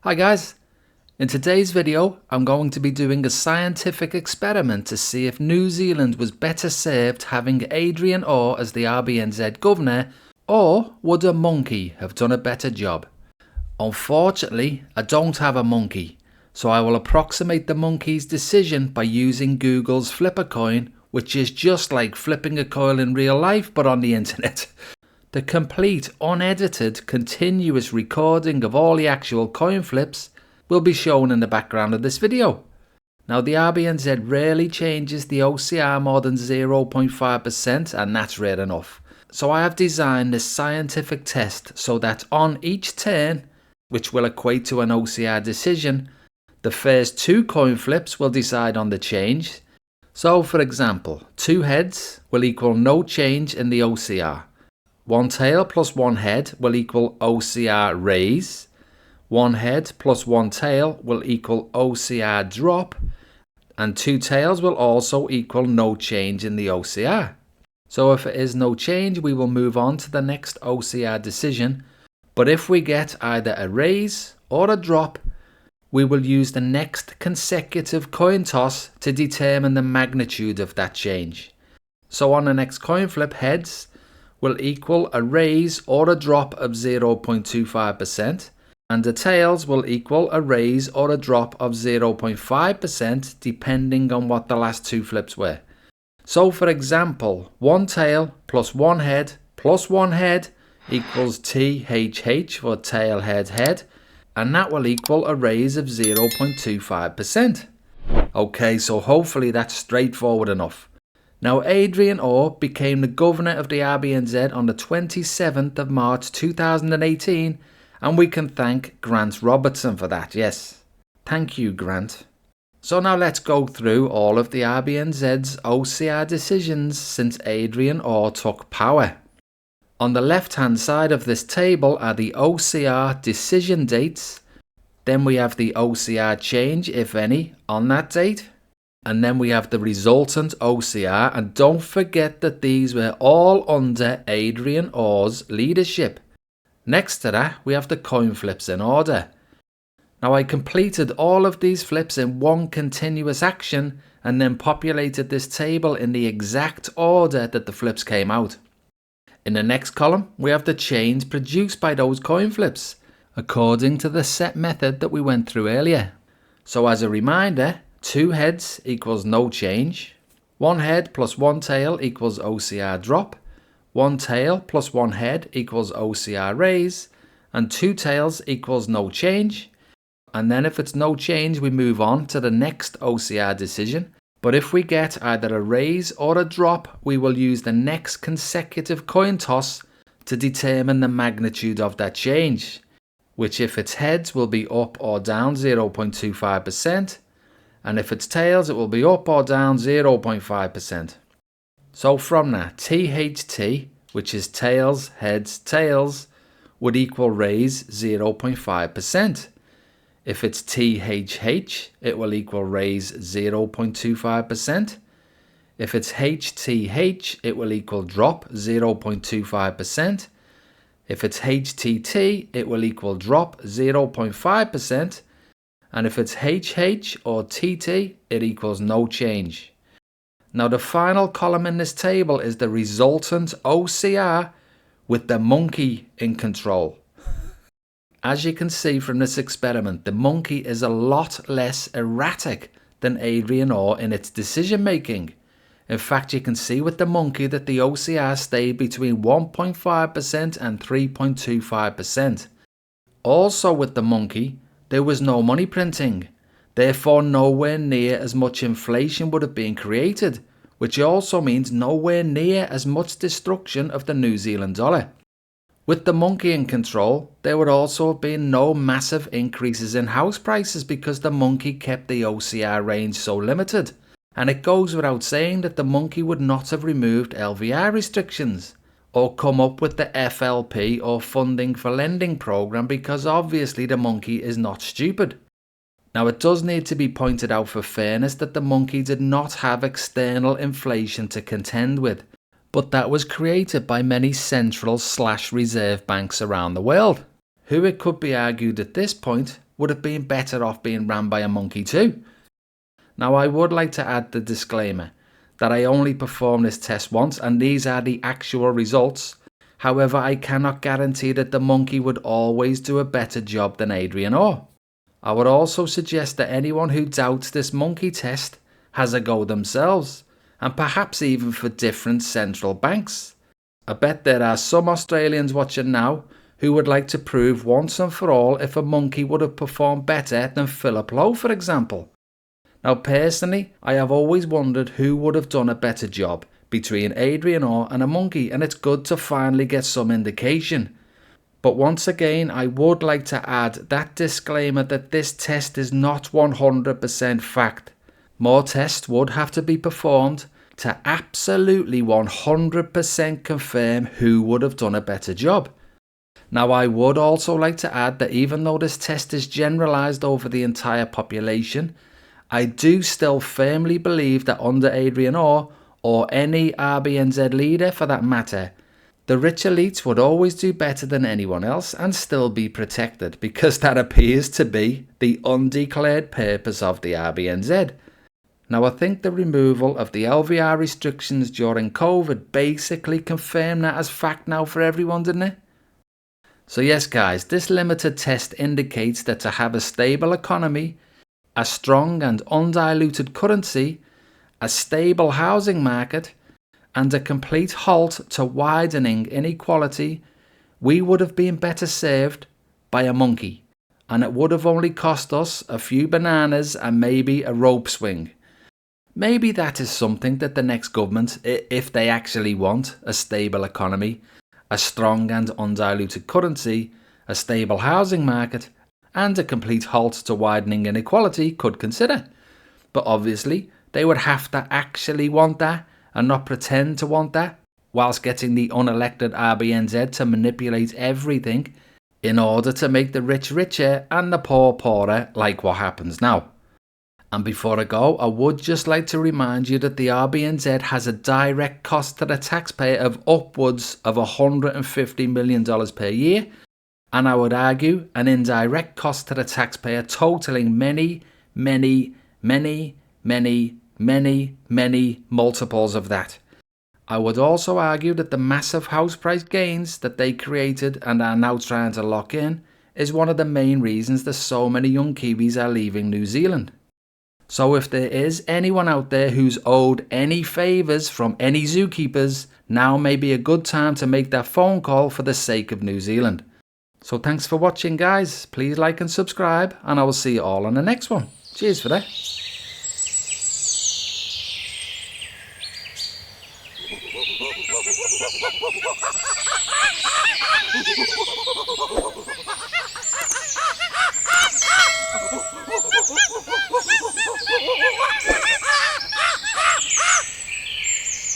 Hi guys, in today's video I'm going to be doing a scientific experiment to see if New Zealand was better served having Adrian Orr as the RBNZ governor, or would a monkey have done a better job? Unfortunately, I don't have a monkey, so I will approximate the monkey's decision by using Google's flip a coin, which is just like flipping a coin in real life but on the internet. The complete, unedited, continuous recording of all the actual coin flips will be shown in the background of this video. Now, the RBNZ rarely changes the OCR more than 0.5%, and that's rare enough. So I have designed this scientific test so that on each turn, which will equate to an OCR decision, the first two coin flips will decide on the change. So, for example, 2 heads will equal no change in the OCR. 1 tail plus 1 head will equal OCR raise. 1 head plus 1 tail will equal OCR drop. And 2 tails will also equal no change in the OCR. So if it is no change, we will move on to the next OCR decision. But if we get either a raise or a drop, we will use the next consecutive coin toss to determine the magnitude of that change. So on the next coin flip, heads will equal a raise or a drop of 0.25%, and the tails will equal a raise or a drop of 0.5% depending on what the last 2 flips were. So for example, 1 tail plus 1 head plus 1 head equals THH for tail head head, and that will equal a raise of 0.25%. Okay, so hopefully that's straightforward enough. Now, Adrian Orr became the governor of the RBNZ on the 27th of March 2018, and we can thank Grant Robertson for that, yes. Thank you, Grant. So now let's go through all of the RBNZ's OCR decisions since Adrian Orr took power. On the left-hand side of this table are the OCR decision dates. Then we have the OCR change, if any, on that date. And then we have the resultant OCR, and don't forget that these were all under Adrian Orr's leadership. Next to that, we have the coin flips in order. Now, I completed all of these flips in one continuous action and then populated this table in the exact order that the flips came out. In the next column, we have the change produced by those coin flips, according to the set method that we went through earlier. So as a reminder, 2 heads equals no change. 1 head plus 1 tail equals OCR drop. 1 tail plus 1 head equals OCR raise. And 2 tails equals no change. And then if it's no change, we move on to the next OCR decision. But if we get either a raise or a drop, we will use the next consecutive coin toss to determine the magnitude of that change, which if it's heads will be up or down 0.25%. And if it's tails, it will be up or down 0.5%. So from that, THT, which is tails, heads, tails, would equal raise 0.5%. If it's THH, it will equal raise 0.25%. If it's HTH, it will equal drop 0.25%. If it's HTT, it will equal drop 0.5%. And if it's HH or TT, it equals no change. Now the final column in this table is the resultant OCR with the monkey in control. As you can see from this experiment, the monkey is a lot less erratic than Adrian Orr in its decision making. In fact, you can see with the monkey that the OCR stayed between 1.5% and 3.25%. Also with the monkey, there was no money printing, therefore nowhere near as much inflation would have been created, which also means nowhere near as much destruction of the New Zealand dollar. With the monkey in control, there would also have been no massive increases in house prices because the monkey kept the OCR range so limited. And it goes without saying that the monkey would not have removed LVR restrictions or come up with the FLP or funding for lending program because obviously the monkey is not stupid. Now it does need to be pointed out for fairness that the monkey did not have external inflation to contend with, but that was created by many central/reserve banks around the world, who it could be argued at this point would have been better off being ran by a monkey too. Now I would like to add the disclaimer that I only performed this test once and these are the actual results. However, I cannot guarantee that the monkey would always do a better job than Adrian Orr. I would also suggest that anyone who doubts this monkey test has a go themselves, and perhaps even for different central banks. I bet there are some Australians watching now who would like to prove once and for all if a monkey would have performed better than Philip Lowe, for example. Now personally, I have always wondered who would have done a better job between Adrian Orr and a monkey, and it's good to finally get some indication. But once again, I would like to add that disclaimer that this test is not 100% fact. More tests would have to be performed to absolutely 100% confirm who would have done a better job. Now I would also like to add that even though this test is generalised over the entire population, I do still firmly believe that under Adrian Orr, or any RBNZ leader for that matter, the rich elites would always do better than anyone else and still be protected, because that appears to be the undeclared purpose of the RBNZ. Now I think the removal of the LVR restrictions during COVID basically confirmed that as fact now for everyone, didn't it? So yes guys, this limited test indicates that to have a stable economy, a strong and undiluted currency, a stable housing market, and a complete halt to widening inequality, we would have been better served by a monkey, and it would have only cost us a few bananas and maybe a rope swing. Maybe that is something that the next government, if they actually want a stable economy, a strong and undiluted currency, a stable housing market, and a complete halt to widening inequality, could consider. But obviously, they would have to actually want that and not pretend to want that, whilst getting the unelected RBNZ to manipulate everything in order to make the rich richer and the poor poorer, like what happens now. And before I go, I would just like to remind you that the RBNZ has a direct cost to the taxpayer of upwards of $150 million per year, and I would argue an indirect cost to the taxpayer totaling many multiples of that. I would also argue that the massive house price gains that they created and are now trying to lock in is one of the main reasons that so many young Kiwis are leaving New Zealand. So if there is anyone out there who's owed any favours from any zookeepers, now may be a good time to make that phone call for the sake of New Zealand. So thanks for watching guys, please like and subscribe, and I will see you all on the next one. Cheers for that.